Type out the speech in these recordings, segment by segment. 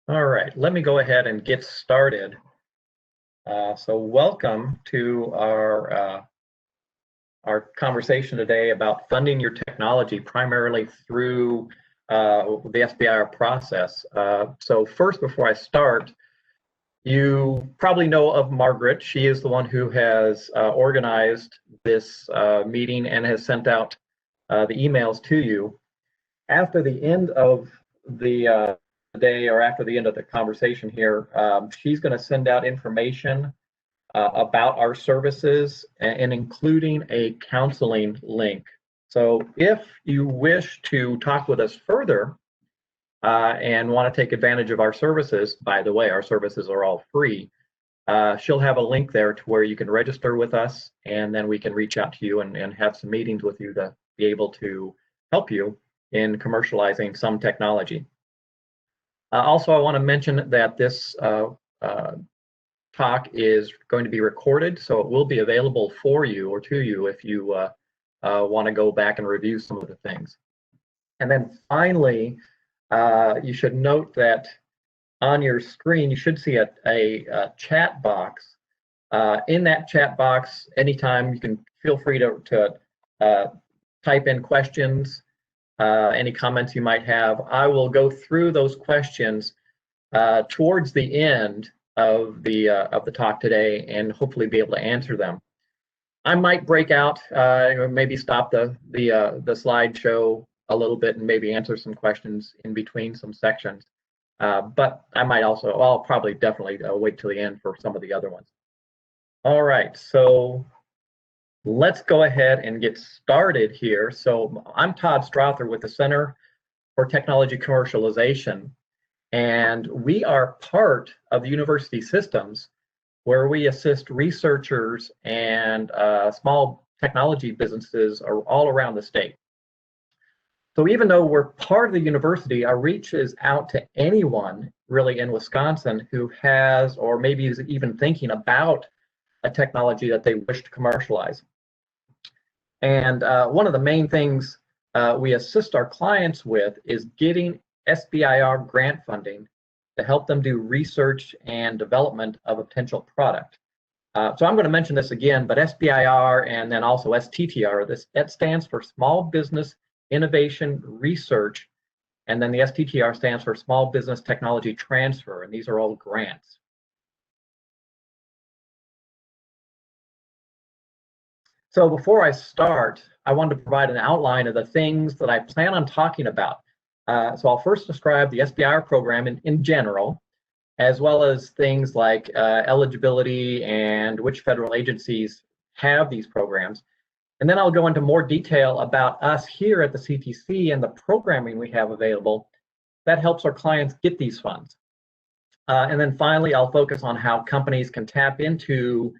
All right, let me go ahead and get started. So welcome to our conversation today about funding your technology primarily through the SBIR process. So first, before I start, you probably know of Margaret. She is the one who has organized this meeting and has sent out the emails to you. After the end of the day, or after the end of the conversation here, she's going to send out information about our services and including a counseling link. So if you wish to talk with us further and want to take advantage of our services, by the way, our services are all free, she'll have a link there to where you can register with us, and then we can reach out to you and have some meetings with you to be able to help you in commercializing some technology. Also, I want to mention that this talk is going to be recorded, so it will be available for you or to you if you want to go back and review some of the things. And then finally, you should note that on your screen, you should see a chat box. In that chat box, anytime you can feel free to type in questions, any comments you might have. I will go through those questions towards the end of the talk today and hopefully be able to answer them. I might break out, maybe stop the slideshow a little bit and maybe answer some questions in between some sections. But I might also, well, I'll probably definitely wait till the end for some of the other ones. All right, so let's go ahead and get started here. So I'm Todd Strother with the Center for Technology Commercialization, and we are part of the university systems where we assist researchers and small technology businesses all around the state. So even though we're part of the university, our reach is out to anyone really in Wisconsin who has, or maybe is even thinking about, a technology that they wish to commercialize. And one of the main things we assist our clients with is getting SBIR grant funding to help them do research and development of a potential product. So I'm going to mention this again, but SBIR and then also STTR, that stands for Small Business Innovation Research, and then the STTR stands for Small Business Technology Transfer, and these are all grants. So before I start, I wanted to provide an outline of the things that I plan on talking about. So I'll first describe the SBIR program in general, as well as things like eligibility and which federal agencies have these programs. And then I'll go into more detail about us here at the CTC and the programming we have available that helps our clients get these funds. And then finally, I'll focus on how companies can tap into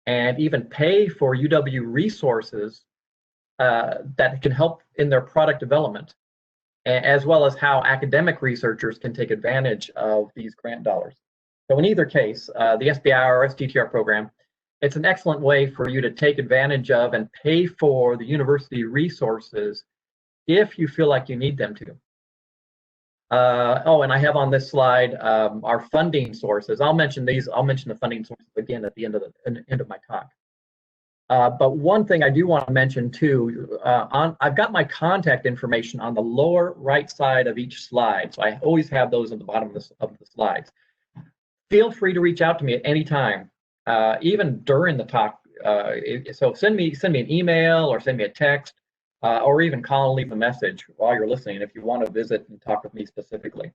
and even pay for UW resources that can help in their product development, as well as how academic researchers can take advantage of these grant dollars. So in either case, the SBIR or STTR program, it's an excellent way for you to take advantage of and pay for the university resources if you feel like you need them to. Oh, and I have on this slide our funding sources. I'll mention these. I'll mention the funding sources again at the end of my talk. But one thing I do want to mention too, I've got my contact information on the lower right side of each slide. So I always have those at the bottom of the slides. Feel free to reach out to me at any time, even during the talk. So send me an email or send me a text, or even call and leave a message while you're listening if you want to visit and talk with me specifically.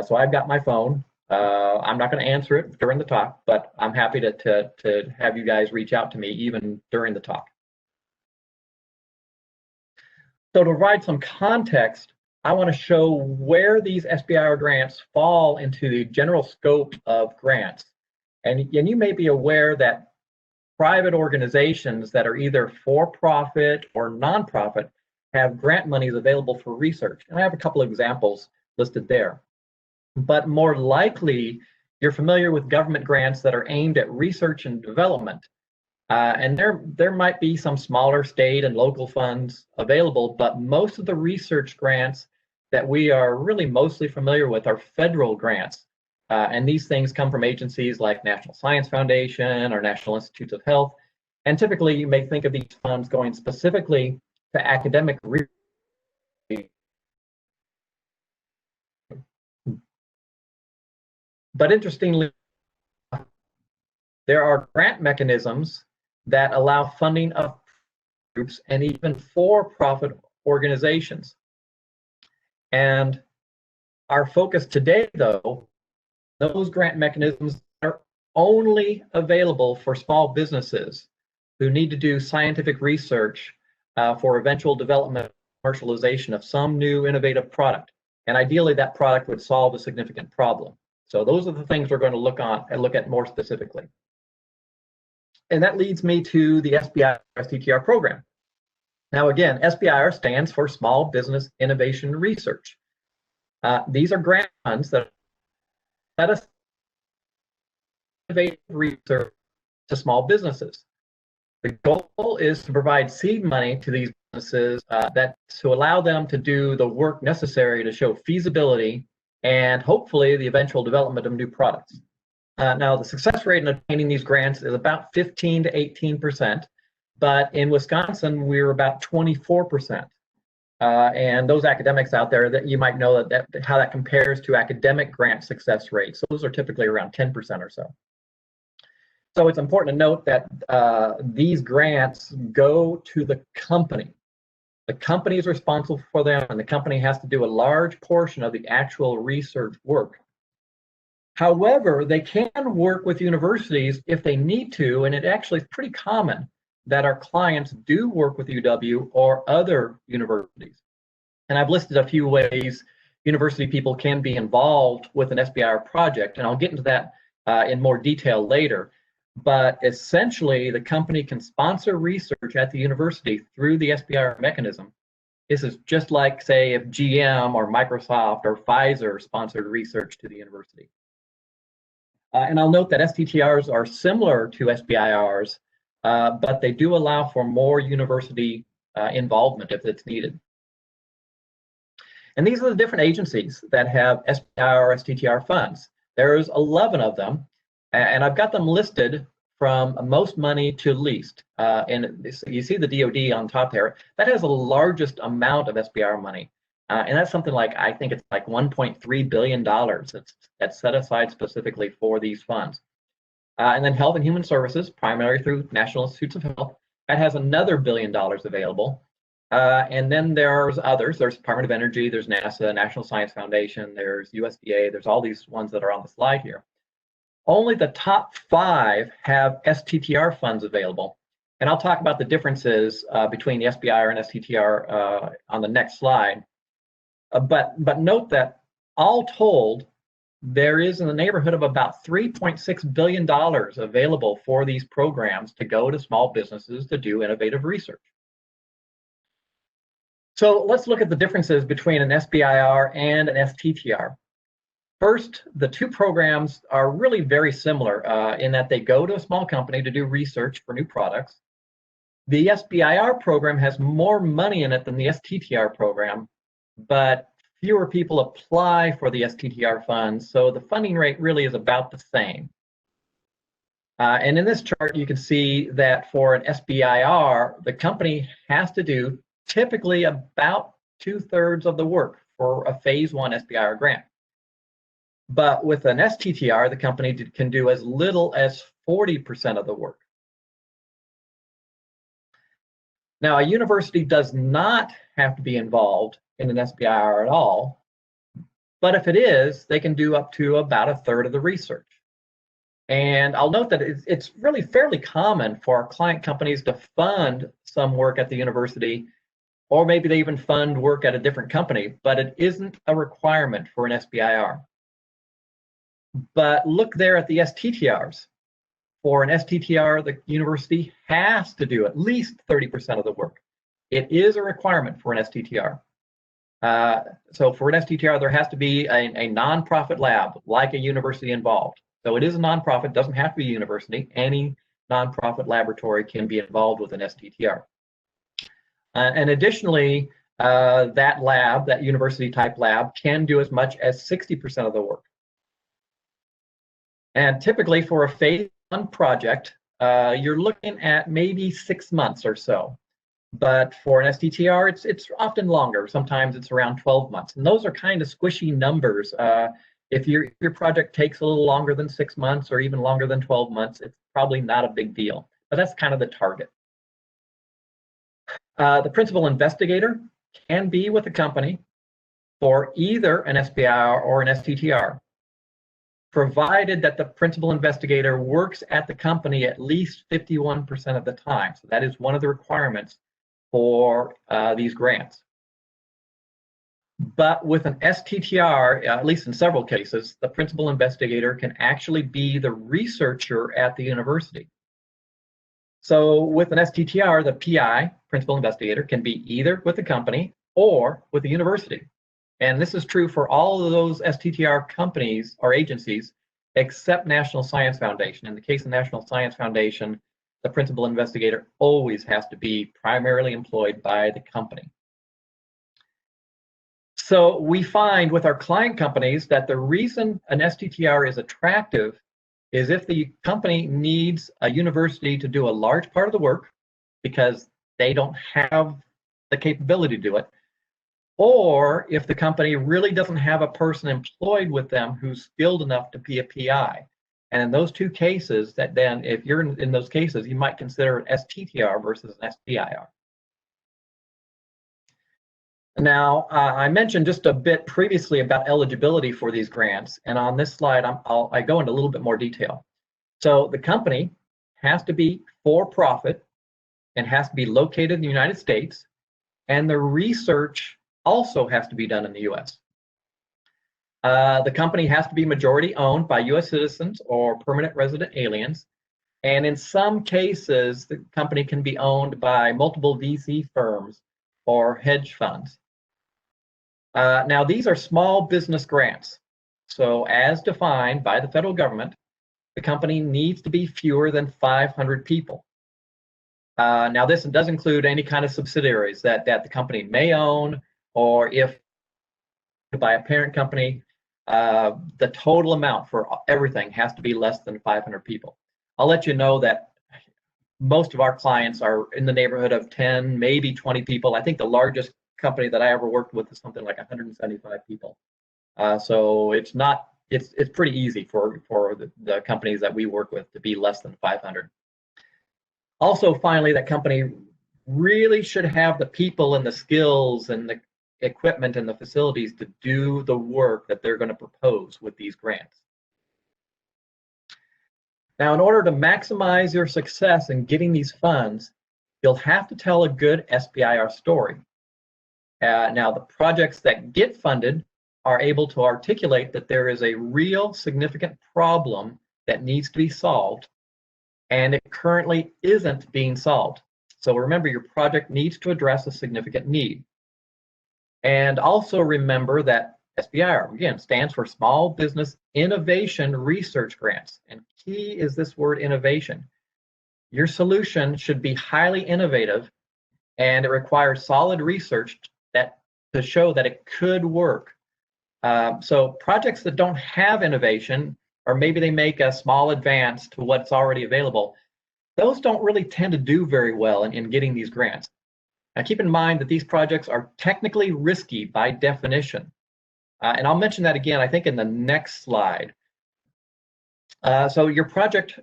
So I've got my phone. I'm not going to answer it during the talk, but I'm happy to have you guys reach out to me even during the talk. So to provide some context, I want to show where these SBIR grants fall into the general scope of grants. And you may be aware that private organizations that are either for-profit or nonprofit have grant monies available for research. And I have a couple of examples listed there. But more likely, you're familiar with government grants that are aimed at research and development. And there might be some smaller state and local funds available, but most of the research grants that we are really mostly familiar with are federal grants. And these things come from agencies like National Science Foundation or National Institutes of Health. And typically, you may think of these funds going specifically to academic research. But interestingly, there are grant mechanisms that allow funding of groups and even for-profit organizations. And our focus today, though, those grant mechanisms are only available for small businesses who need to do scientific research for eventual development and commercialization of some new innovative product. And ideally, that product would solve a significant problem. So those are the things we're going to look at more specifically. And that leads me to the SBIR STTR program. Now again, SBIR stands for Small Business Innovation Research. These are grant funds that let us innovate research to small businesses. The goal is to provide seed money to these businesses to allow them to do the work necessary to show feasibility and hopefully the eventual development of new products. Now, the success rate in obtaining these grants is about 15 to 18%, but in Wisconsin, we're about 24%. And those academics out there, that you might know how that compares to academic grant success rates. So those are typically around 10% or so. So it's important to note that these grants go to the company. The company is responsible for them, and the company has to do a large portion of the actual research work. However, they can work with universities if they need to, and it actually is pretty common that our clients do work with UW or other universities. And I've listed a few ways university people can be involved with an SBIR project, and I'll get into that in more detail later. But essentially, the company can sponsor research at the university through the SBIR mechanism. This is just like, say, if GM or Microsoft or Pfizer sponsored research to the university. And I'll note that STTRs are similar to SBIRs, but they do allow for more university involvement if it's needed. And these are the different agencies that have SBIR or STTR funds. There's 11 of them, and I've got them listed from most money to least. And you see the DoD on top there. That has the largest amount of SBIR money. And that's something like, I think it's like $1.3 billion that's set aside specifically for these funds. And then Health and Human Services, primarily through National Institutes of Health, that has another $1 billion available. And then there's others. There's Department of Energy, there's NASA, National Science Foundation, there's USDA, there's all these ones that are on the slide here. Only the top 5 have STTR funds available. And I'll talk about the differences between the SBIR and STTR on the next slide. But note that all told, there is in the neighborhood of about $3.6 billion available for these programs to go to small businesses to do innovative research. So let's look at the differences between an SBIR and an STTR. First, the two programs are really very similar in that they go to a small company to do research for new products. The SBIR program has more money in it than the STTR program, but fewer people apply for the STTR funds, so the funding rate really is about the same. And in this chart, you can see that for an SBIR, the company has to do typically about 2/3 of the work for a phase 1 SBIR grant. But with an STTR, the company can do as little as 40% of the work. Now, a university does not have to be involved in an SBIR at all, but if it is, they can do up to about 1/3 of the research. And I'll note that it's really fairly common for our client companies to fund some work at the university, or maybe they even fund work at a different company, but it isn't a requirement for an SBIR. But look there at the STTRs. For an STTR, the university has to do at least 30% of the work. It is a requirement for an STTR. So for an STTR, there has to be a nonprofit lab, like a university involved. So it is a nonprofit, doesn't have to be a university. Any nonprofit laboratory can be involved with an STTR. And additionally, that lab, that university type lab, can do as much as 60% of the work. And typically for a phase 1 project, you're looking at maybe 6 months or so. But for an STTR, it's often longer. Sometimes it's around 12 months. And those are kind of squishy numbers. If your project takes a little longer than 6 months or even longer than 12 months, it's probably not a big deal. But that's kind of the target. The principal investigator can be with the company for either an SBIR or an STTR, provided that the principal investigator works at the company at least 51% of the time. So that is one of the requirements for these grants. But with an STTR, at least in several cases, the principal investigator can actually be the researcher at the university. So with an STTR, the PI, principal investigator, can be either with the company or with the university. And this is true for all of those STTR companies or agencies except National Science Foundation. In the case of National Science Foundation, the principal investigator always has to be primarily employed by the company. So we find with our client companies that the reason an STTR is attractive is if the company needs a university to do a large part of the work because they don't have the capability to do it, or if the company really doesn't have a person employed with them who's skilled enough to be a PI. And in those two cases, that then if you're in those cases, you might consider an STTR versus an SBIR. Now, I mentioned just a bit previously about eligibility for these grants, and on this slide, I go into a little bit more detail. So the company has to be for profit and has to be located in the United States, and the research also has to be done in the US. The company has to be majority owned by US citizens or permanent resident aliens, and in some cases, the company can be owned by multiple VC firms or hedge funds. Now, these are small business grants. So as defined by the federal government, the company needs to be fewer than 500 people. Now, this does include any kind of subsidiaries that the company may own, or if by a parent company, the total amount for everything has to be less than 500 people. I'll let you know that most of our clients are in the neighborhood of 10, maybe 20 people. I think the largest company that I ever worked with is something like 175 people. So it's pretty easy for the companies that we work with to be less than 500. Also, finally, that company really should have the people and the skills and the equipment and the facilities to do the work that they're going to propose with these grants. Now, in order to maximize your success in getting these funds, you'll have to tell a good SBIR story. Now, the projects that get funded are able to articulate that there is a real significant problem that needs to be solved, and it currently isn't being solved. So remember, your project needs to address a significant need. And also remember that SBIR, again, stands for Small Business Innovation Research Grants. And key is this word innovation. Your solution should be highly innovative, and it requires solid research to show that it could work. So projects that don't have innovation, or maybe they make a small advance to what's already available, those don't really tend to do very well in getting these grants. Now keep in mind that these projects are technically risky by definition. And I'll mention that again, I think in the next slide. So your project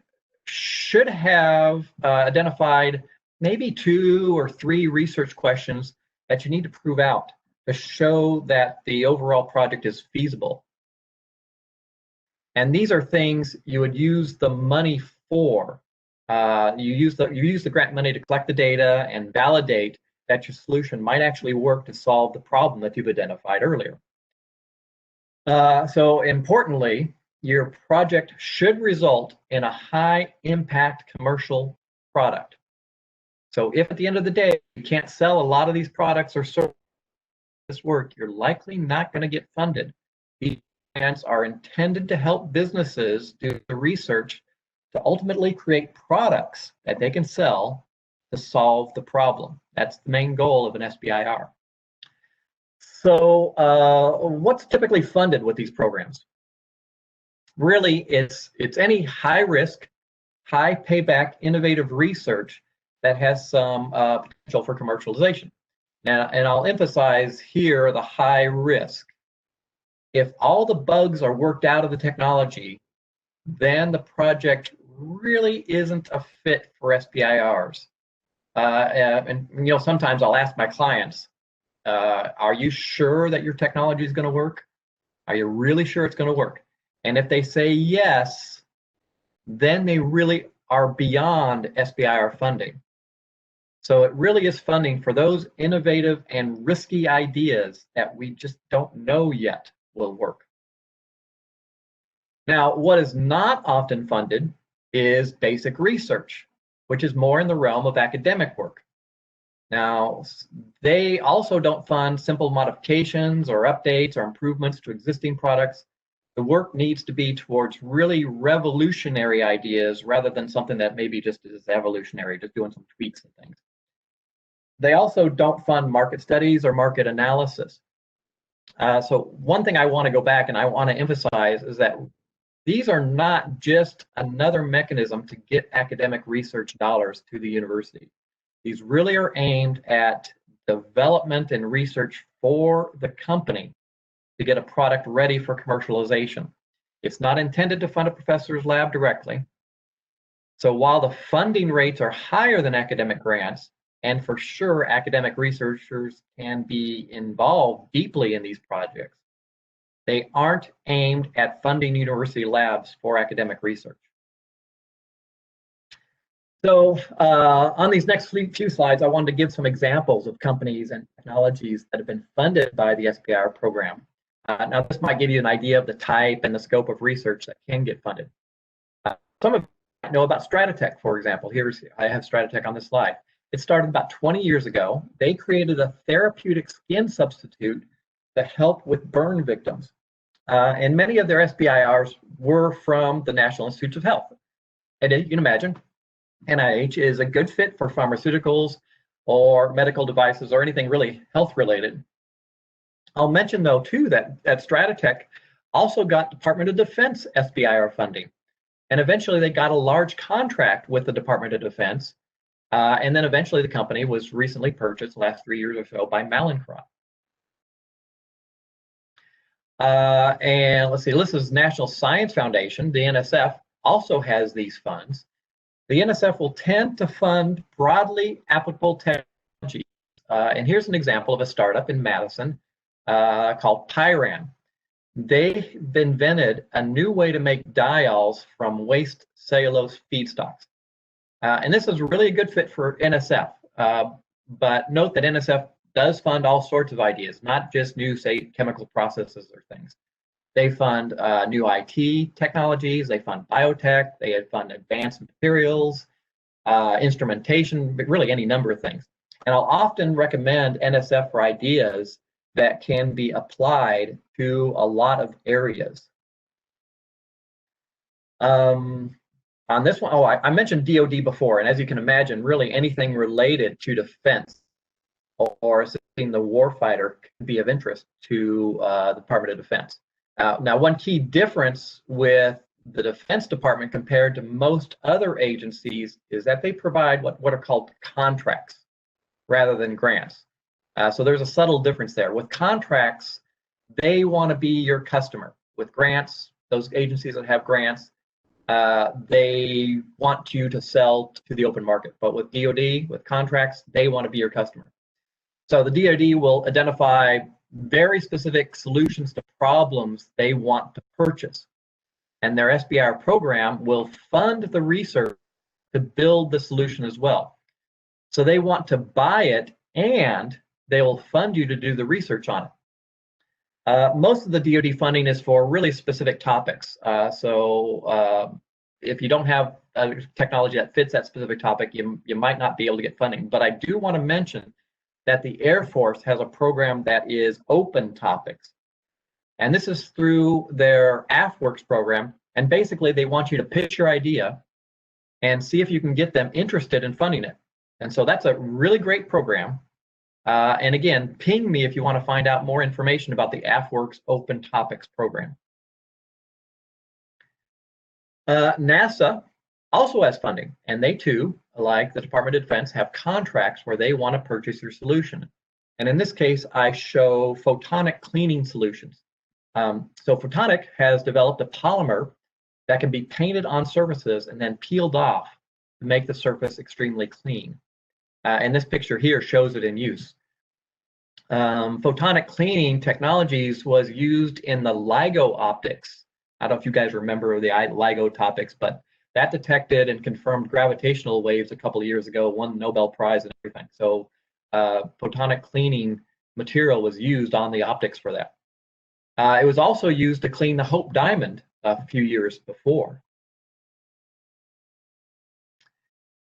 should have identified maybe 2 or 3 research questions that you need to prove out to show that the overall project is feasible. And these are things you would use the money for. You use the grant money to collect the data and validate that your solution might actually work to solve the problem that you've identified earlier. So importantly, your project should result in a high impact commercial product. So if at the end of the day you can't sell a lot of these products or service this work, you're likely not going to get funded. These grants are intended to help businesses do the research to ultimately create products that they can sell to solve the problem. That's the main goal of an SBIR. So what's typically funded with these programs? really, it's any high risk, high payback, innovative research that has some potential for commercialization. Now, and I'll emphasize here the high risk. If all the bugs are worked out of the technology, then the project really isn't a fit for SBIRs. And you know, sometimes I'll ask my clients, are you sure that your technology is going to work? Are you really sure it's going to work? And if they say yes, then they really are beyond SBIR funding. So it really is funding for those innovative and risky ideas that we just don't know yet will work. Now, what is not often funded is basic research, which is more in the realm of academic work. Now, they also don't fund simple modifications or updates or improvements to existing products. The work needs to be towards really revolutionary ideas rather than something that maybe just is evolutionary, just doing some tweaks and things. They also don't fund market studies or market analysis. So one thing I want to go back and I want to emphasize is that these are not just another mechanism to get academic research dollars to the university. These really are aimed at development and research for the company to get a product ready for commercialization. It's not intended to fund a professor's lab directly. So while the funding rates are higher than academic grants, and for sure academic researchers can be involved deeply in these projects, they aren't aimed at funding university labs for academic research. So on these next few slides, I wanted to give some examples of companies and technologies that have been funded by the SBIR program. Now, this might give you an idea of the type and the scope of research that can get funded. Some of you might know about Stratitech, for example. I have Stratitech on this slide. It started about 20 years ago. They created a therapeutic skin substitute to help with burn victims. And many of their SBIRs were from the National Institutes of Health. And you can imagine, NIH is a good fit for pharmaceuticals or medical devices or anything really health related. I'll mention though too that Stratitech also got Department of Defense SBIR funding. And eventually they got a large contract with the Department of Defense. And then eventually the company was recently purchased the last 3 years or so by Mallinckrodt. And let's see, this is National Science Foundation, the NSF, also has these funds. The NSF will tend to fund broadly applicable technology. And here's an example of a startup in Madison called Pyran. They've invented a new way to make diols from waste cellulose feedstocks. And this is really a good fit for NSF. But note that NSF does fund all sorts of ideas, not just new, say, chemical processes or things. They fund new IT technologies, they fund biotech, they fund advanced materials, instrumentation, but really any number of things. And I'll often recommend NSF for ideas that can be applied to a lot of areas. On this one, I mentioned DoD before, and as you can imagine, really anything related to defense or assisting the warfighter can be of interest to the Department of Defense. Now, one key difference with the Defense Department compared to most other agencies is that they provide what are called contracts rather than grants. So there's a subtle difference there. With contracts, they want to be your customer. With grants, those agencies that have grants, they want you to sell to the open market. But with DoD, with contracts, they want to be your customer. So the DoD will identify very specific solutions to problems they want to purchase. And their SBIR program will fund the research to build the solution as well. So they want to buy it and they will fund you to do the research on it. Most of the DoD funding is for really specific topics. So if you don't have a technology that fits that specific topic, you might not be able to get funding. But I do want to mention that the Air Force has a program that is open topics. And this is through their AFWorks program. And basically, they want you to pitch your idea and see if you can get them interested in funding it. And so that's a really great program. And again, ping me if you want to find out more information about the AFWorks Open Topics program. NASA also has funding, and they too, like the Department of Defense, have contracts where they want to purchase your solution. And in this case, I show photonic cleaning solutions. So Photonic has developed a polymer that can be painted on surfaces and then peeled off to make the surface extremely clean. And this picture here shows it in use. Photonic cleaning technologies was used in the LIGO optics. I don't know if you guys remember the LIGO topics, but that detected and confirmed gravitational waves a couple of years ago, won the Nobel Prize and everything. So photonic cleaning material was used on the optics for that. It was also used to clean the Hope Diamond a few years before.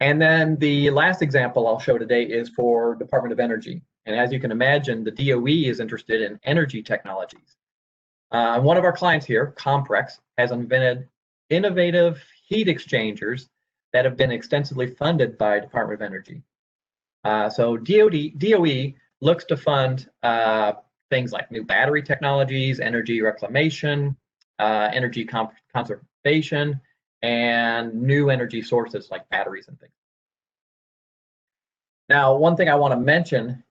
And then the last example I'll show today is for Department of Energy. And as you can imagine, the DOE is interested in energy technologies. One of our clients here, Comprex, has invented innovative heat exchangers that have been extensively funded by Department of Energy. So DOE looks to fund things like new battery technologies, energy reclamation, energy conservation, and new energy sources like batteries and things. Now, one thing I want to mention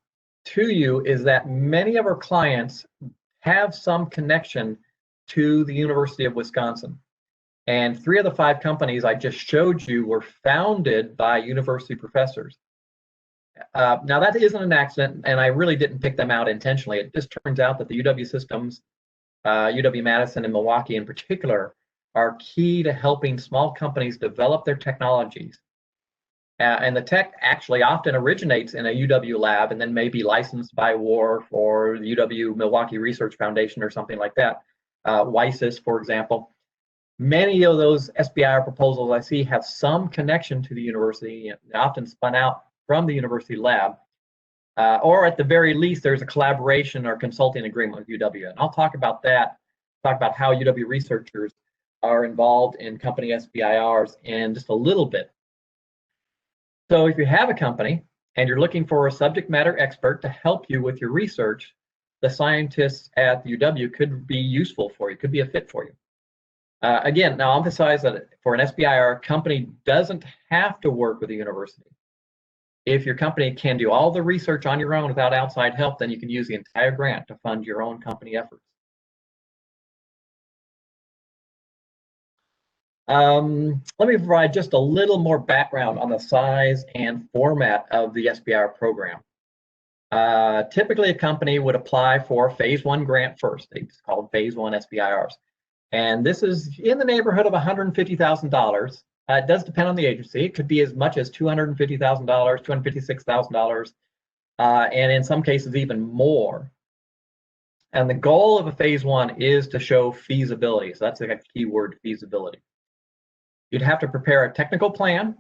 to you is that many of our clients have some connection to the University of Wisconsin. And 3 of the 5 companies I just showed you were founded by university professors. Now, that isn't an accident, and I really didn't pick them out intentionally. It just turns out that the UW systems, UW-Madison and Milwaukee in particular, are key to helping small companies develop their technologies. And the tech actually often originates in a UW lab and then may be licensed by WARF or the UW Milwaukee Research Foundation or something like that. WISIS, for example. Many of those SBIR proposals I see have some connection to the university, and often spun out from the university lab. Or at the very least, there's a collaboration or consulting agreement with UW. And I'll talk about that, talk about how UW researchers are involved in company SBIRs in just a little bit. So if you have a company and you're looking for a subject matter expert to help you with your research, the scientists at UW could be useful for you, could be a fit for you. Again, now I'll emphasize that for an SBIR, a company doesn't have to work with a university. If your company can do all the research on your own without outside help, then you can use the entire grant to fund your own company efforts. Let me provide just a little more background on the size and format of the SBIR program. Typically, a company would apply for a phase 1 grant first. It's called phase 1 SBIRs. And this is in the neighborhood of $150,000. It does depend on the agency. It could be as much as $250,000, $256,000, and in some cases even more. And the goal of a phase 1 is to show feasibility. So that's a key word, feasibility. You'd have to prepare a technical plan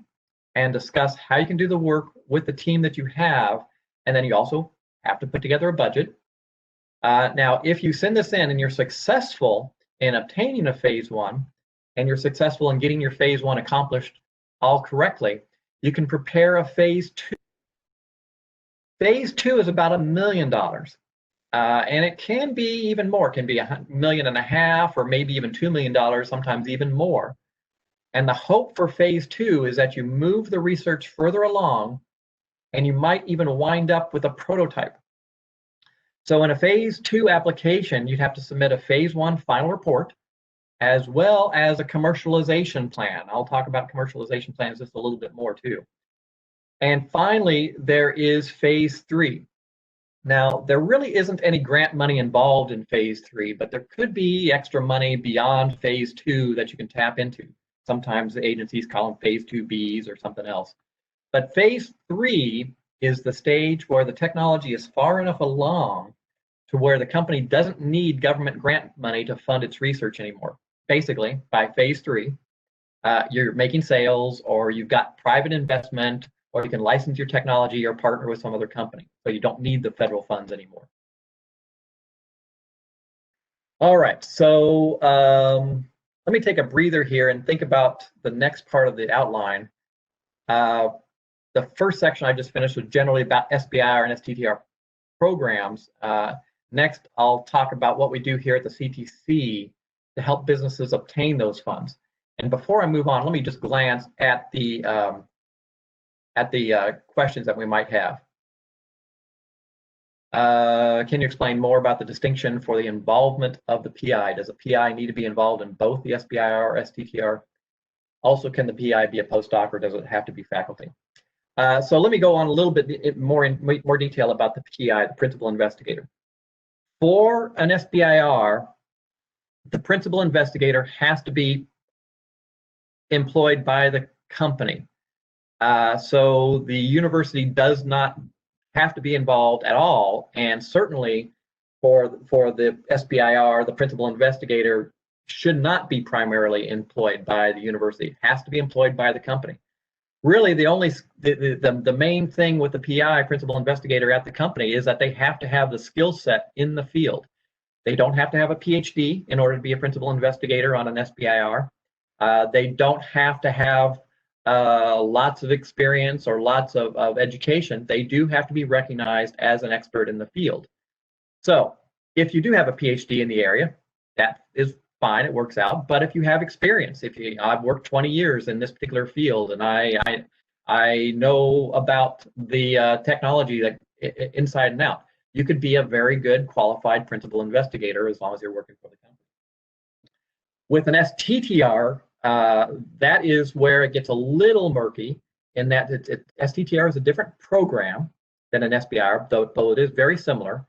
and discuss how you can do the work with the team that you have. And then you also have to put together a budget. Now, if you send this in and you're successful in obtaining a phase 1, and you're successful in getting your phase 1 accomplished all correctly, you can prepare a phase 2. Phase 2 is about $1 million. And it can be even more. It can be $1.5 million or maybe even $2 million, sometimes even more. And the hope for phase 2 is that you move the research further along and you might even wind up with a prototype. So in a phase 2 application, you'd have to submit a phase 1 final report as well as a commercialization plan. I'll talk about commercialization plans just a little bit more too. And finally, there is phase 3. Now, there really isn't any grant money involved in phase 3, but there could be extra money beyond phase 2 that you can tap into. Sometimes the agencies call them phase 2Bs or something else. But phase 3 is the stage where the technology is far enough along to where the company doesn't need government grant money to fund its research anymore. Basically, by phase 3, you're making sales, or you've got private investment, or you can license your technology or partner with some other company. So you don't need the federal funds anymore. All right, so let me take a breather here and think about the next part of the outline. The first section I just finished was generally about SBIR and STTR programs. Next, I'll talk about what we do here at the CTC to help businesses obtain those funds. And before I move on, let me just glance at the questions that we might have. Can you explain more about the distinction for the involvement of the PI? Does a PI need to be involved in both the SBIR or STTR? Also, can the PI be a postdoc, or does it have to be faculty? So let me go on a little bit more in more detail about the PI, the principal investigator. For an SBIR, the principal investigator has to be employed by the company. So the university does not have to be involved at all, and certainly for the SBIR, the principal investigator should not be primarily employed by the university. It has to be employed by the company. Really, the main thing with the PI, principal investigator at the company, is that they have to have the skill set in the field. They don't have to have a PhD in order to be a principal investigator on an SBIR. They don't have to have lots of experience or lots of education. They do have to be recognized as an expert in the field. So if you do have a PhD in the area, that is fine, it works out. But if you have experience, I've worked 20 years in this particular field, and I know about the technology that inside and out, you could be a very good qualified principal investigator as long as you're working for the company. With an STTR, that is where it gets a little murky, in that STTR is a different program than an SBIR, though it is very similar.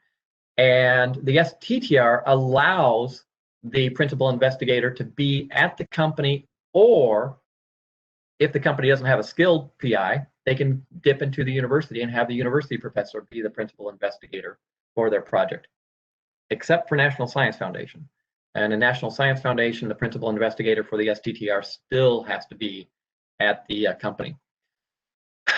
And the STTR allows the principal investigator to be at the company, or if the company doesn't have a skilled PI, they can dip into the university and have the university professor be the principal investigator for their project, except for National Science Foundation. And in National Science Foundation, the principal investigator for the STTR still has to be at the company.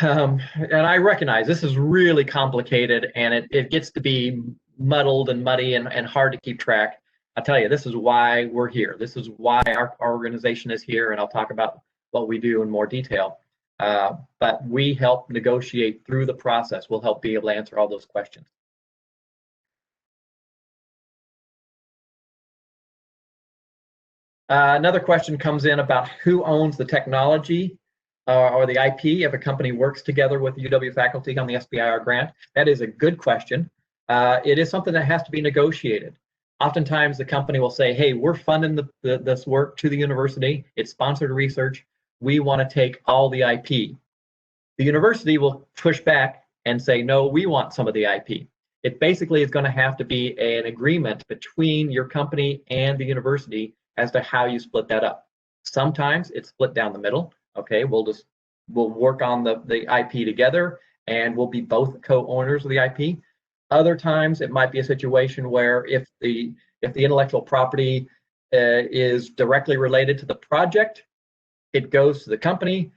And I recognize this is really complicated, and it gets to be muddled and muddy and hard to keep track. I tell you, this is why we're here. This is why our organization is here, and I'll talk about what we do in more detail. But we help negotiate through the process. We'll help be able to answer all those questions. Another question comes in about who owns the technology or the IP if a company works together with UW faculty on the SBIR grant. That is a good question. It is something that has to be negotiated. Oftentimes the company will say, hey, we're funding this work to the university. It's sponsored research. We want to take all the IP. The university will push back and say, no, we want some of the IP. It basically is going to have to be an agreement between your company and the university as to how you split that up. Sometimes it's split down the middle. Okay, we'll work on the IP together, and we'll be both co-owners of the IP. Other times it might be a situation where if the intellectual property is directly related to the project, it goes to the company.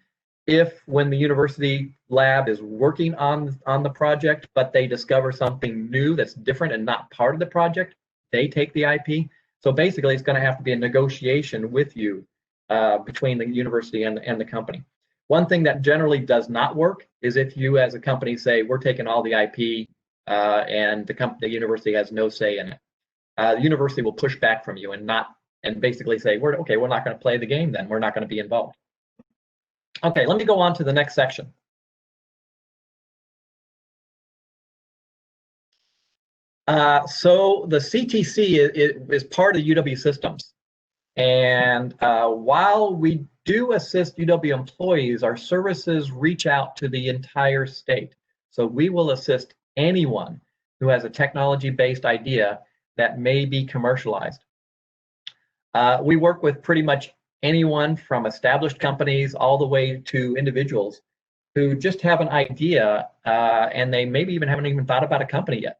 If when the university lab is working on the project, but they discover something new that's different and not part of the project, they take the IP. So basically, it's going to have to be a negotiation with you between the university and the company. One thing that generally does not work is if you as a company say, we're taking all the IP and the university has no say in it. The university will push back from you and basically say, we're not going to play the game then. We're not going to be involved. Okay, let me go on to the next section. So the CTC is part of UW systems. And while we do assist UW employees, our services reach out to the entire state. So we will assist anyone who has a technology-based idea that may be commercialized. We work with pretty much anyone from established companies all the way to individuals who just have an idea and they maybe even haven't even thought about a company yet.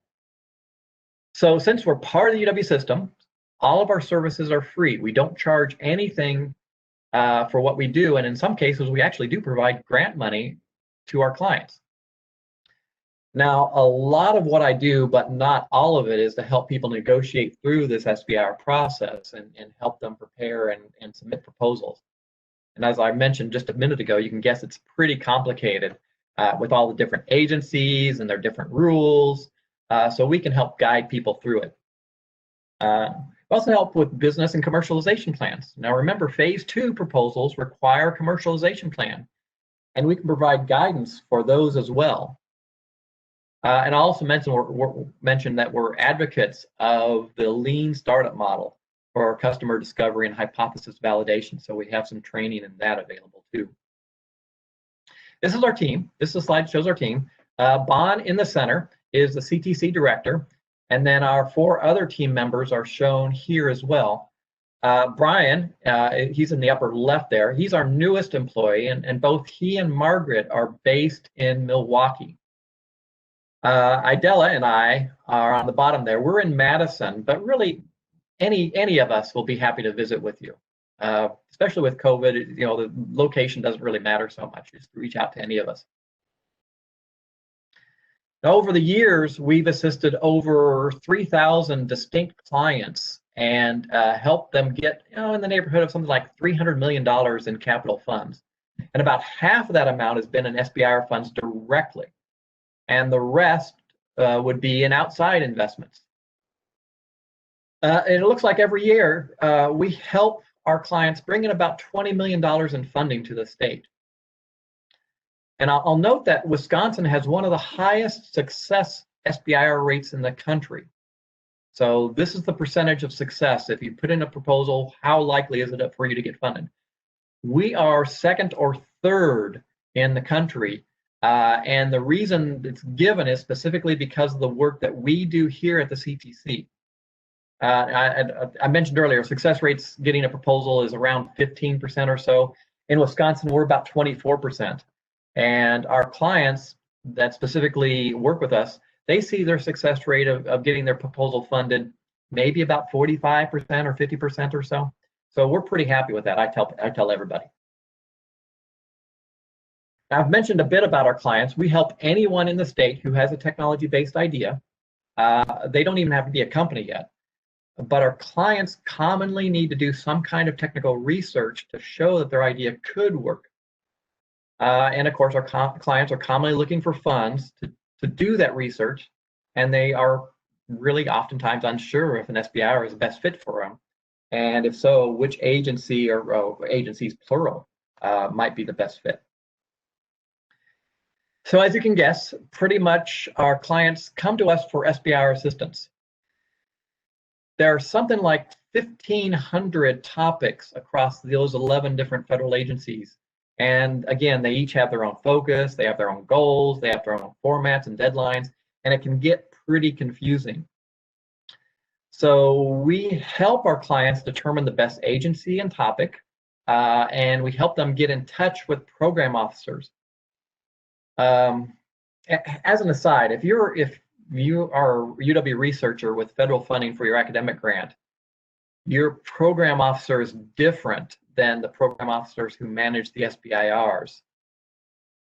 So since we're part of the UW system, all of our services are free. We don't charge anything for what we do, and in some cases, we actually do provide grant money to our clients. Now, a lot of what I do, but not all of it, is to help people negotiate through this SBIR process and help them prepare and submit proposals. And as I mentioned just a minute ago, you can guess it's pretty complicated with all the different agencies and their different rules. So we can help guide people through it. We also help with business and commercialization plans. Now remember, phase 2 proposals require a commercialization plan, and we can provide guidance for those as well. And I'll also mention that we're advocates of the lean startup model for our customer discovery and hypothesis validation, so we have some training in that available too. This is our team. This slide shows our team. Bon in the center is the CTC director, and then our 4 other team members are shown here as well. Brian, he's in the upper left there. He's our newest employee, and both he and Margaret are based in Milwaukee. Idella and I are on the bottom there. We're in Madison, but really any of us will be happy to visit with you. Especially with COVID, you know, the location doesn't really matter so much. Just reach out to any of us. Now, over the years, we've assisted over 3,000 distinct clients and helped them get, you know, in the neighborhood of something like $300 million in capital funds. And about half of that amount has been in SBIR funds directly. And the rest would be in outside investments. And it looks like every year we help our clients bring in about $20 million in funding to the state. And I'll note that Wisconsin has one of the highest success SBIR rates in the country. So this is the percentage of success. If you put in a proposal, how likely is it for you to get funded? We are second or third in the country. And the reason it's given is specifically because of the work that we do here at the CTC. I mentioned earlier, success rates getting a proposal is around 15% or so. In Wisconsin, we're about 24%. And our clients that specifically work with us, they see their success rate of getting their proposal funded maybe about 45% or 50% or so. So we're pretty happy with that. I tell everybody. Now, I've mentioned a bit about our clients. We help anyone in the state who has a technology-based idea. They don't even have to be a company yet. But our clients commonly need to do some kind of technical research to show that their idea could work. And of course, our clients are commonly looking for funds to do that research, and they are really oftentimes unsure if an SBIR is the best fit for them. And if so, which agency or agencies, plural, might be the best fit. So as you can guess, pretty much our clients come to us for SBIR assistance. There are something like 1,500 topics across those 11 different federal agencies. And again, they each have their own focus, they have their own goals, they have their own formats and deadlines, and it can get pretty confusing. So we help our clients determine the best agency and topic, and we help them get in touch with program officers. As an aside, if you are a UW researcher with federal funding for your academic grant, your program officer is different than the program officers who manage the SBIRs.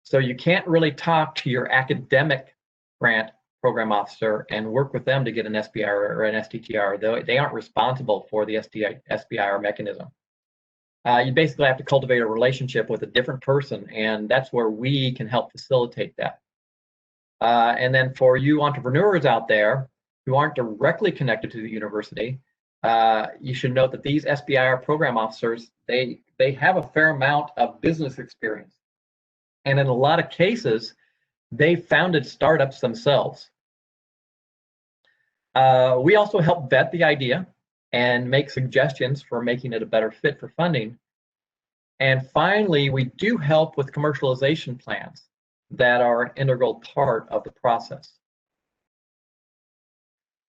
So you can't really talk to your academic grant program officer and work with them to get an SBIR or an STTR. They aren't responsible for the SBIR mechanism. You basically have to cultivate a relationship with a different person, and that's where we can help facilitate that. And then for you entrepreneurs out there who aren't directly connected to the university, you should note that these SBIR program officers, they have a fair amount of business experience. And in a lot of cases, they founded startups themselves. We also help vet the idea and make suggestions for making it a better fit for funding. And finally, we do help with commercialization plans that are an integral part of the process.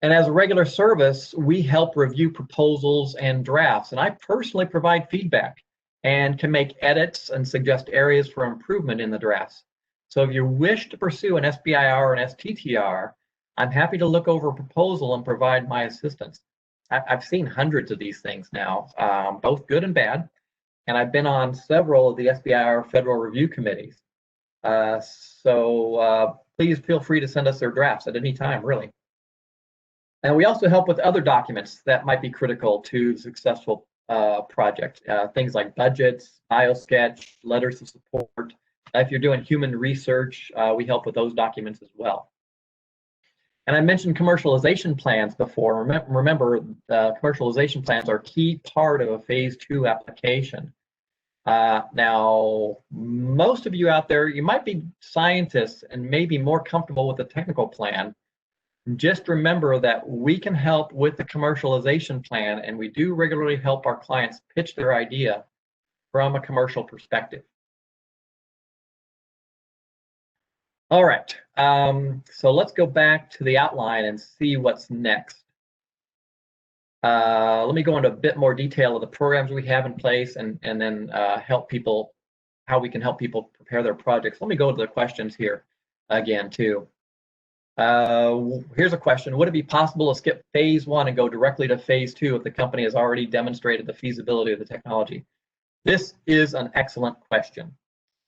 And as a regular service, we help review proposals and drafts, and I personally provide feedback and can make edits and suggest areas for improvement in the drafts. So if you wish to pursue an SBIR or an STTR, I'm happy to look over a proposal and provide my assistance. I've seen hundreds of these things now, both good and bad, and I've been on several of the SBIR federal review committees. So please feel free to send us their drafts at any time, really. And we also help with other documents that might be critical to the successful project, things like budgets, biosketch, letters of support. If you're doing human research, we help with those documents as well. And I mentioned commercialization plans before. Remember, commercialization plans are a key part of a phase 2 application. Now, most of you out there, you might be scientists and maybe more comfortable with the technical plan. Just remember that we can help with the commercialization plan, and we do regularly help our clients pitch their idea from a commercial perspective. All right, so let's go back to the outline and see what's next. Let me go into a bit more detail of the programs we have in place, and then help people, how we can help people prepare their projects. Let me go to the questions here again too. Here's a question: would it be possible to skip phase 1 and go directly to phase 2 if the company has already demonstrated the feasibility of the technology? This is an excellent question,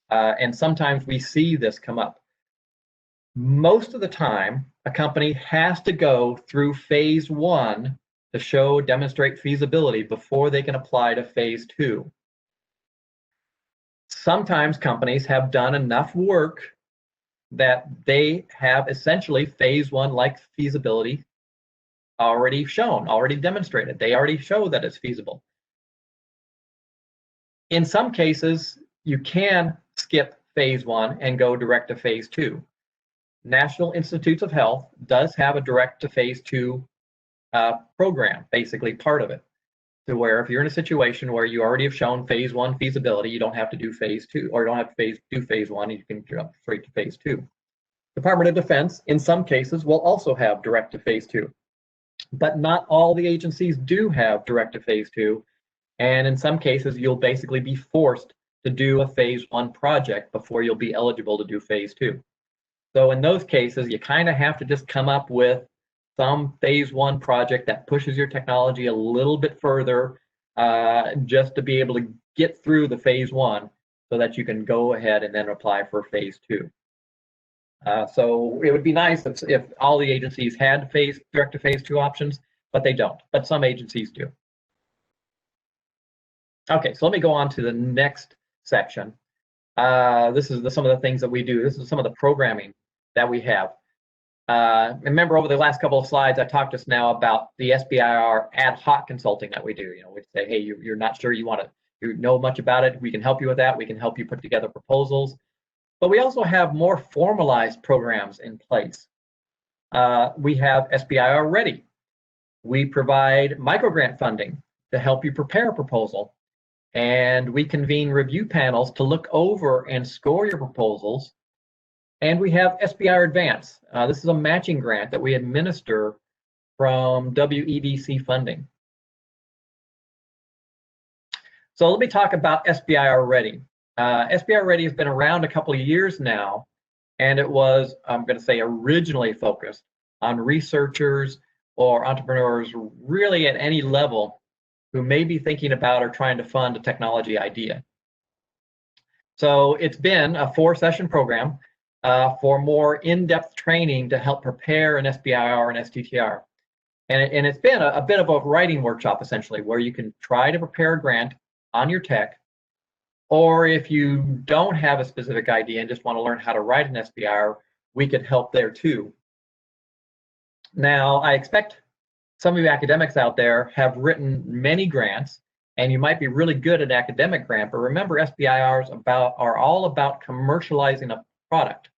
and sometimes we see this come up. Most of the time, a company has to go through phase 1 to demonstrate feasibility before they can apply to phase 2. Sometimes companies have done enough work that they have essentially phase 1 like feasibility already shown, already demonstrated. They already show that it's feasible. In some cases, you can skip phase 1 and go direct to phase 2. National Institutes of Health does have a direct to phase 2 program, basically part of it, to where if you're in a situation where you already have shown phase 1 feasibility, you don't have to do phase 2, or you don't have to do phase 1, you can jump straight to phase 2. Department of Defense, in some cases, will also have direct to phase 2, but not all the agencies do have direct to phase 2, and in some cases, you'll basically be forced to do a phase 1 project before you'll be eligible to do phase 2. So in those cases, you kind of have to just come up with some phase 1 project that pushes your technology a little bit further, just to be able to get through the phase 1 so that you can go ahead and then apply for phase 2. So it would be nice if all the agencies had direct to phase 2 options, but they don't, but some agencies do. Okay, so let me go on to the next section. This is some of the things that we do. This is some of the programming that we have. Remember, over the last couple of slides, I talked just now about the SBIR ad hoc consulting that we do. You know, we say, hey, you're not sure you know much about it. We can help you with that. We can help you put together proposals. But we also have more formalized programs in place. We have SBIR Ready. We provide microgrant funding to help you prepare a proposal. And we convene review panels to look over and score your proposals. And we have SBIR Advance. This is a matching grant that we administer from WEDC funding. So let me talk about SBIR Ready. SBIR Ready has been around a couple of years now, and it was, I'm going to say, originally focused on researchers or entrepreneurs really at any level who may be thinking about or trying to fund a technology idea. So it's been a 4-session program for more in-depth training to help prepare an SBIR and STTR. And it's been a bit of a writing workshop, essentially, where you can try to prepare a grant on your tech, or if you don't have a specific idea and just want to learn how to write an SBIR, we could help there too. Now, I expect some of you academics out there have written many grants, and you might be really good at academic grant, but remember, SBIRs are all about commercializing a product.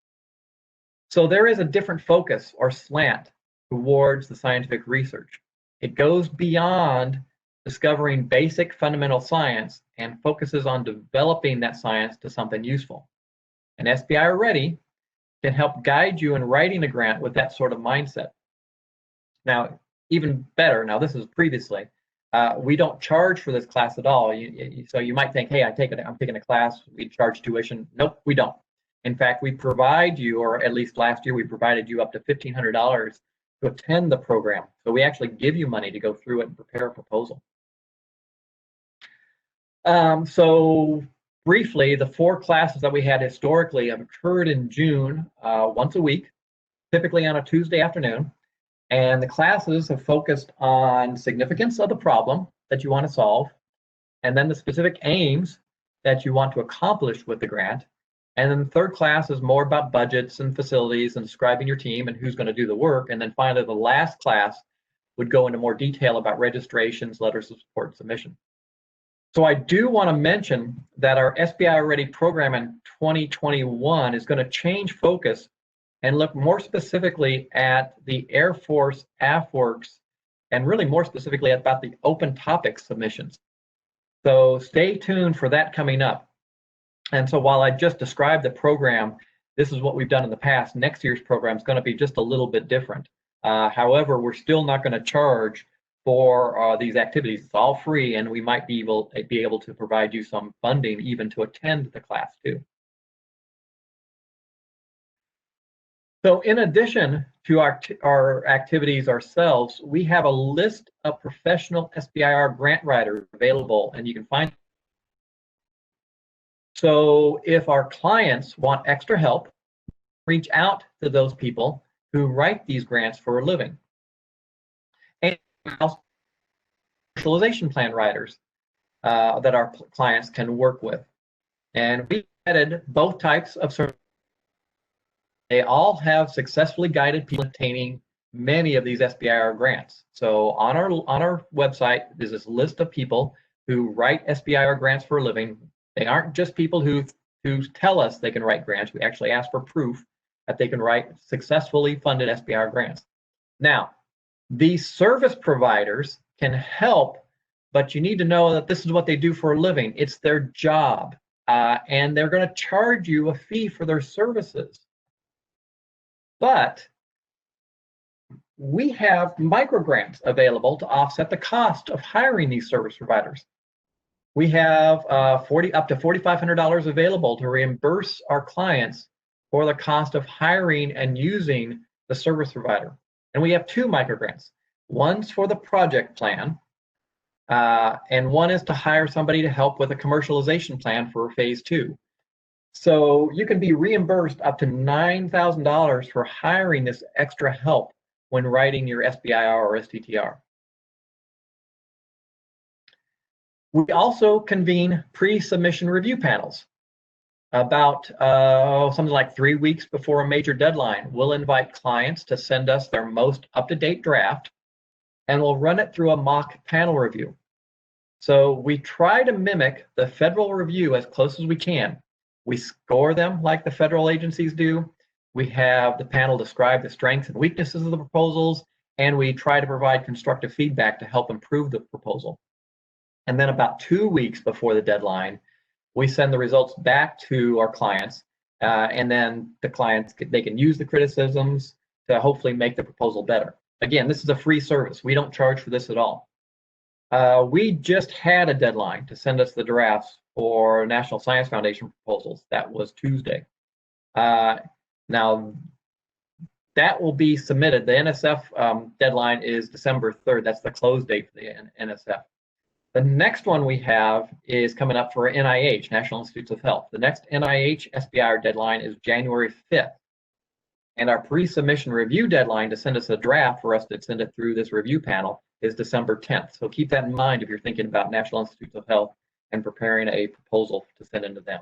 So there is a different focus or slant towards the scientific research. It goes beyond discovering basic fundamental science and focuses on developing that science to something useful. And SBIR Ready can help guide you in writing a grant with that sort of mindset. Now, even better, now this is previously, we don't charge for this class at all. So you might think, hey, I'm taking a class, we charge tuition. Nope, we don't. In fact, we provide you, or at least last year, we provided you up to $1,500 to attend the program. So we actually give you money to go through it and prepare a proposal. So briefly, the 4 classes that we had historically have occurred in June, once a week, typically on a Tuesday afternoon. And the classes have focused on significance of the problem that you want to solve, and then the specific aims that you want to accomplish with the grant, And then the third class is more about budgets and facilities and describing your team and who's going to do the work. And then finally, the last class would go into more detail about registrations, letters of support, and submission. So I do want to mention that our SBIR Ready program in 2021 is going to change focus and look more specifically at the Air Force AFWERX, and really more specifically about the open topic submissions. So stay tuned for that coming up. And so while I just described the program, this is what we've done in the past. Next year's program is going to be just a little bit different. However, we're still not going to charge for these activities. It's all free, and we might be able to provide you some funding even to attend the class too. So in addition to our activities ourselves, we have a list of professional SBIR grant writers available, and you can find. So if our clients want extra help, reach out to those people who write these grants for a living. And also commercialization plan writers that our clients can work with. And we added both types of services. They all have successfully guided people obtaining many of these SBIR grants. So on our website, there's this list of people who write SBIR grants for a living. They aren't just people who tell us they can write grants. We actually ask for proof that they can write successfully funded SBIR grants. Now, these service providers can help, but you need to know that this is what they do for a living. It's their job, and they're going to charge you a fee for their services. But we have microgrants available to offset the cost of hiring these service providers. We have up to $4,500 available to reimburse our clients for the cost of hiring and using the service provider. And we have two microgrants. One's for the project plan, and one is to hire somebody to help with a commercialization plan for phase 2. So you can be reimbursed up to $9,000 for hiring this extra help when writing your SBIR or STTR. We also convene pre-submission review panels. About something like 3 weeks before a major deadline, we'll invite clients to send us their most up-to-date draft, and we'll run it through a mock panel review. So we try to mimic the federal review as close as we can. We score them like the federal agencies do. We have the panel describe the strengths and weaknesses of the proposals, and we try to provide constructive feedback to help improve the proposal. And then about 2 weeks before the deadline, we send the results back to our clients, and then the clients, they can use the criticisms to hopefully make the proposal better. Again, this is a free service. We don't charge for this at all. We just had a deadline to send us the drafts for National Science Foundation proposals. That was Tuesday. Now, that will be submitted. The NSF deadline is December 3rd. That's the close date for the NSF. The next one we have is coming up for NIH, National Institutes of Health. The next NIH SBIR deadline is January 5th. And our pre-submission review deadline to send us a draft for us to send it through this review panel is December 10th. So keep that in mind if you're thinking about National Institutes of Health and preparing a proposal to send into them.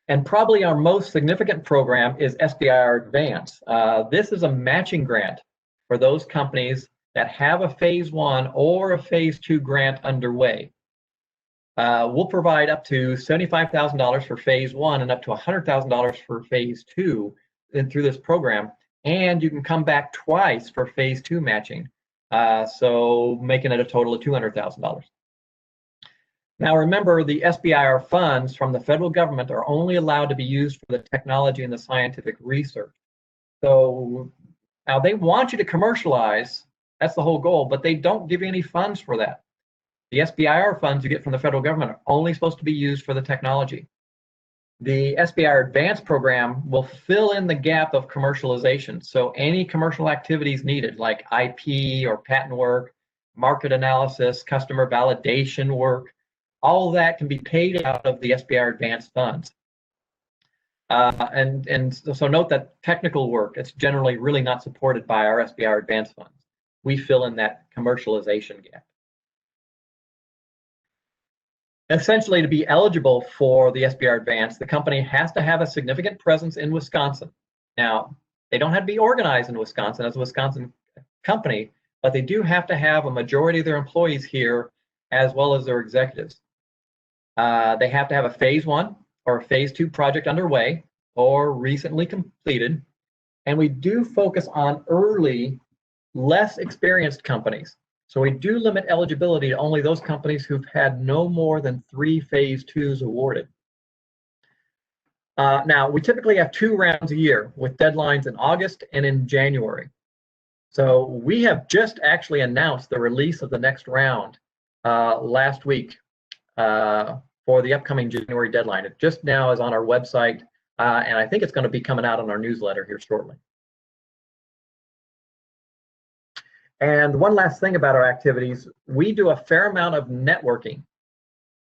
And probably our most significant program is SBIR Advance. This is a matching grant for those companies that have a phase 1 or a phase 2 grant underway. We'll provide up to $75,000 for phase 1 and up to $100,000 for phase 2 through this program. And you can come back twice for phase 2 matching, so making it a total of $200,000. Now remember, the SBIR funds from the federal government are only allowed to be used for the technology and the scientific research. So now they want you to commercialize, that's the whole goal, but they don't give you any funds for that. The SBIR funds you get from the federal government are only supposed to be used for the technology. The SBIR Advance program will fill in the gap of commercialization. So any commercial activities needed, like IP or patent work, market analysis, customer validation work, all that can be paid out of the SBIR Advance funds. So note that technical work, it's generally really not supported by our SBIR Advance funds. We fill in that commercialization gap. Essentially, to be eligible for the SBIR Advance, the company has to have a significant presence in Wisconsin. Now, they don't have to be organized in Wisconsin as a Wisconsin company, but they do have to have a majority of their employees here as well as their executives. They have to have a phase 1 or a phase 2 project underway or recently completed. And we do focus on early, less experienced companies. So we do limit eligibility to only those companies who've had no more than 3 phase 2s awarded. Now, we typically have 2 rounds a year with deadlines in August and in January. So we have just actually announced the release of the next round last week for the upcoming January deadline. It just now is on our website, and I think it's going to be coming out on our newsletter here shortly. And one last thing about our activities, we do a fair amount of networking.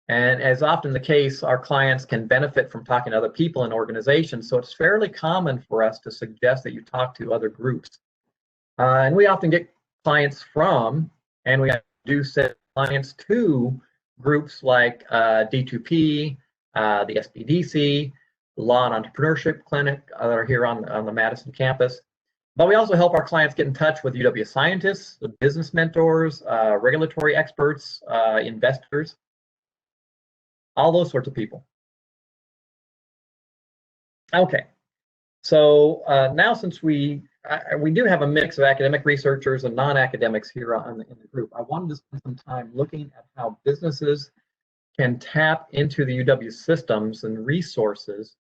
And as often the case, our clients can benefit from talking to other people in organizations. So it's fairly common for us to suggest that you talk to other groups. And we often get clients from, and we do send clients to groups like D2P, the SBDC, Law and Entrepreneurship Clinic that are here on the Madison campus. But we also help our clients get in touch with UW scientists, the business mentors, regulatory experts, investors, all those sorts of people. Okay, so now since we do have a mix of academic researchers and non-academics here in the group, I wanted to spend some time looking at how businesses can tap into the UW systems and resources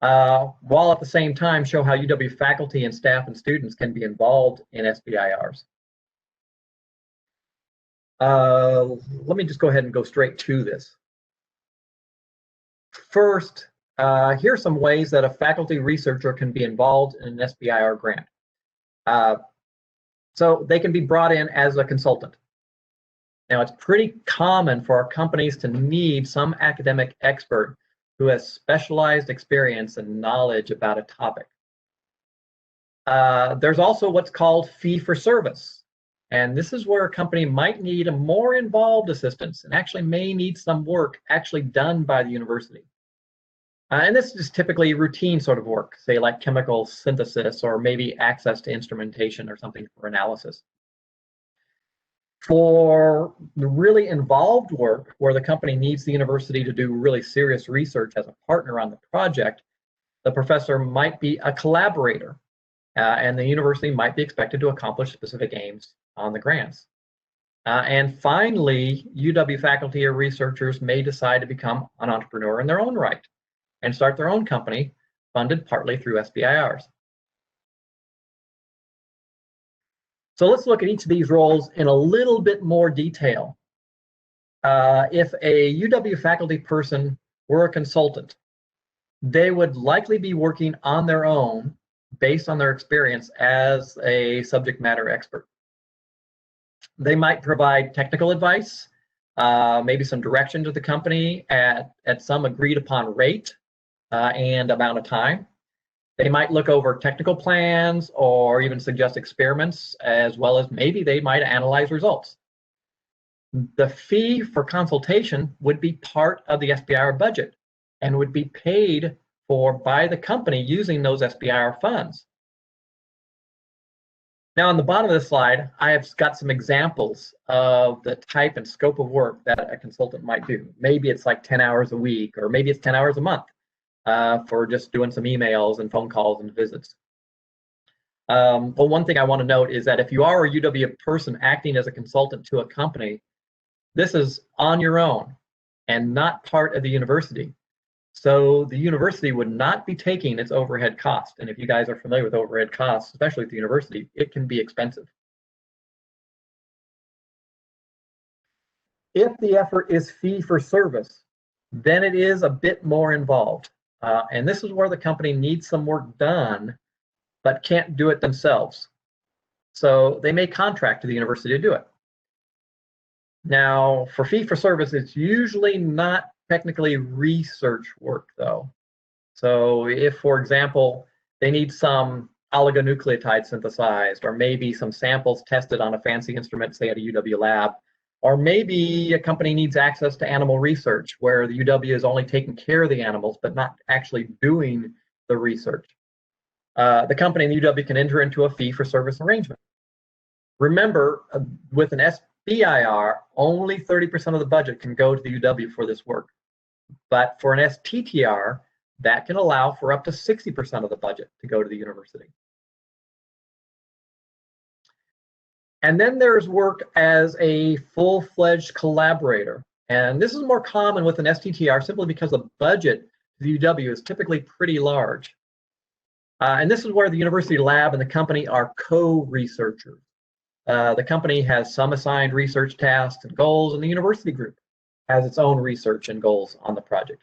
while at the same time show how UW faculty and staff and students can be involved in SBIRs. Let me just go ahead and go straight to this. First, here are some ways that a faculty researcher can be involved in an SBIR grant. So they can be brought in as a consultant. Now, it's pretty common for our companies to need some academic expert who has specialized experience and knowledge about a topic. There's also what's called fee for service. And this is where a company might need a more involved assistance and actually may need some work actually done by the university. And this is typically routine sort of work, say like chemical synthesis or maybe access to instrumentation or something for analysis. For the really involved work where the company needs the university to do really serious research as a partner on the project, the professor might be a collaborator, and the university might be expected to accomplish specific aims on the grants. And finally, UW faculty or researchers may decide to become an entrepreneur in their own right and start their own company funded partly through SBIRs. So let's look at each of these roles in a little bit more detail. If a UW faculty person were a consultant, they would likely be working on their own based on their experience as a subject matter expert. They might provide technical advice, maybe some direction to the company at some agreed upon rate and amount of time. They might look over technical plans or even suggest experiments, as well as maybe they might analyze results. The fee for consultation would be part of the SBIR budget and would be paid for by the company using those SBIR funds. Now, on the bottom of this slide, I have got some examples of the type and scope of work that a consultant might do. Maybe it's like 10 hours a week, or maybe it's 10 hours a month. For just doing some emails and phone calls and visits. But one thing I want to note is that if you are a UW person acting as a consultant to a company, this is on your own and not part of the university. So the university would not be taking its overhead cost. And if you guys are familiar with overhead costs, especially at the university, it can be expensive. If the effort is fee for service, then it is a bit more involved. And this is where the company needs some work done, but can't do it themselves. So they may contract to the university to do it. Now, for fee for service, it's usually not technically research work, though. So if, for example, they need some oligonucleotide synthesized, or maybe some samples tested on a fancy instrument, say at a UW lab, Or maybe a company needs access to animal research where the UW is only taking care of the animals but not actually doing the research. The company and the UW can enter into a fee for service arrangement. Remember, with an SBIR, only 30% of the budget can go to the UW for this work. But for an STTR, that can allow for up to 60% of the budget to go to the university. And then there's work as a full-fledged collaborator. And this is more common with an STTR simply because the budget to the UW is typically pretty large. And this is where the university lab and the company are co-researchers. The company has some assigned research tasks and goals, and the university group has its own research and goals on the project.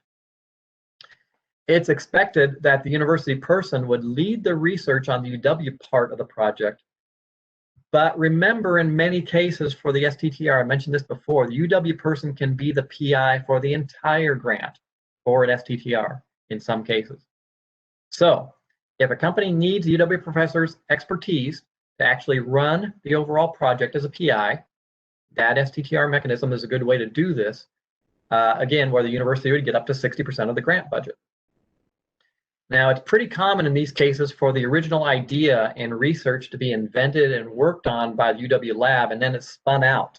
It's expected that the university person would lead the research on the UW part of the project. But remember, in many cases for the STTR, I mentioned this before, the UW person can be the PI for the entire grant for an STTR in some cases. So if a company needs the UW professor's expertise to actually run the overall project as a PI, that STTR mechanism is a good way to do this, again, where the university would get up to 60% of the grant budget. Now, it's pretty common in these cases for the original idea and research to be invented and worked on by the UW lab, and then it's spun out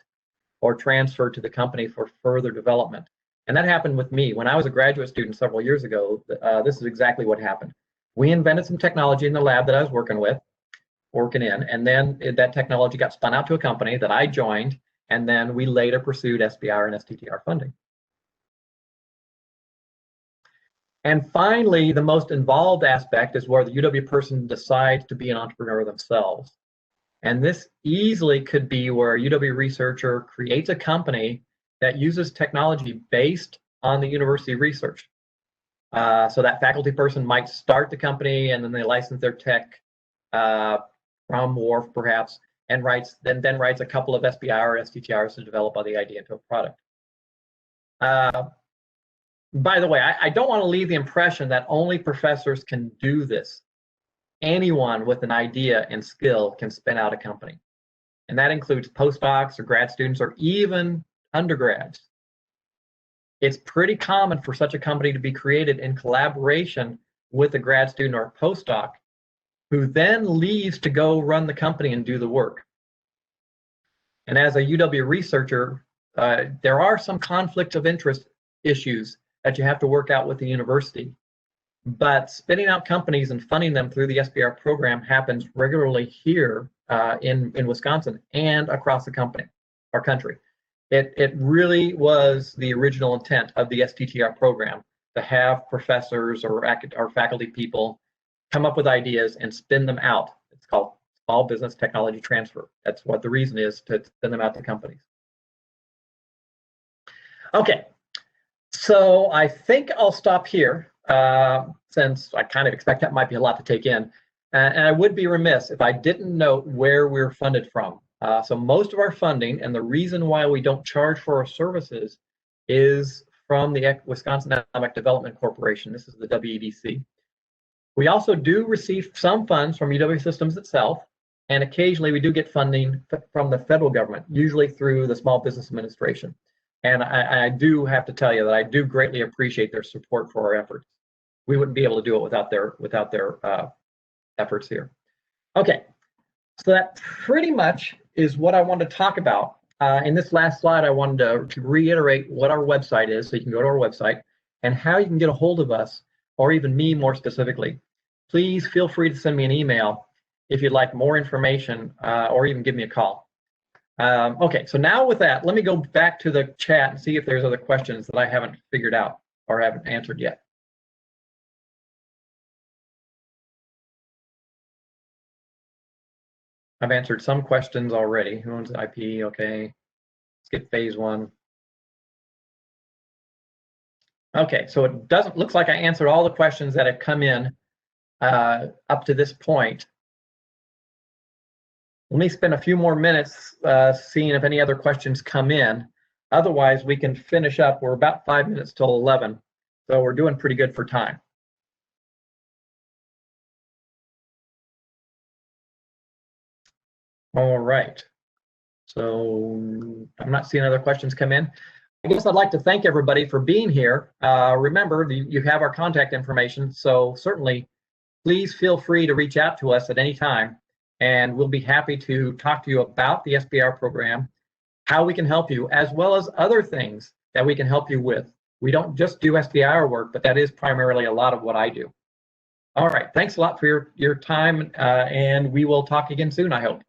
or transferred to the company for further development. And that happened with me. When I was a graduate student several years ago, this is exactly what happened. We invented some technology in the lab that I was working in, and then that technology got spun out to a company that I joined, and then we later pursued SBIR and STTR funding. And finally, the most involved aspect is where the UW person decides to be an entrepreneur themselves. And this easily could be where a UW researcher creates a company that uses technology based on the university research. So that faculty person might start the company and then they license their tech from WARF perhaps, and then writes a couple of SBIR or STTRs to develop the idea into a product. By the way, I don't want to leave the impression that only professors can do this. Anyone with an idea and skill can spin out a company. And that includes postdocs or grad students or even undergrads. It's pretty common for such a company to be created in collaboration with a grad student or a postdoc who then leaves to go run the company and do the work. And as a UW researcher, there are some conflict of interest issues that you have to work out with the university. But spinning out companies and funding them through the SBIR program happens regularly here in Wisconsin and across the country. It really was the original intent of the STTR program to have professors or faculty people come up with ideas and spin them out. It's called small business technology transfer. That's what the reason is, to spin them out to companies. Okay. So I think I'll stop here since I kind of expect that might be a lot to take in. And I would be remiss if I didn't note where we're funded from. So most of our funding, and the reason why we don't charge for our services, is from the Wisconsin Economic Development Corporation. This is the WEDC. We also do receive some funds from UW Systems itself, and occasionally we do get funding from the federal government, usually through the Small Business Administration. And I do have to tell you that I do greatly appreciate their support for our efforts. We wouldn't be able to do it without their efforts here. Okay, so that pretty much is what I wanted to talk about. In this last slide, I wanted to reiterate what our website is, so you can go to our website, and how you can get a hold of us, or even me more specifically. Please feel free to send me an email if you'd like more information, or even give me a call. Okay, so now with that, let me go back to the chat and see if there's other questions that I haven't figured out or haven't answered yet. I've answered some questions already. Who owns the IP? Okay, let's get phase one. Okay, so it looks like I answered all the questions that have come in up to this point. Let me spend a few more minutes seeing if any other questions come in. Otherwise, we can finish up. We're about 5 minutes till 11, so we're doing pretty good for time. All right. So I'm not seeing other questions come in. I guess I'd like to thank everybody for being here. Remember, you have our contact information, so certainly please feel free to reach out to us at any time, and we'll be happy to talk to you about the SBIR program, how we can help you, as well as other things that we can help you with. We don't just do SBIR work, but that is primarily a lot of what I do. All right, thanks a lot for your time, and we will talk again soon, I hope.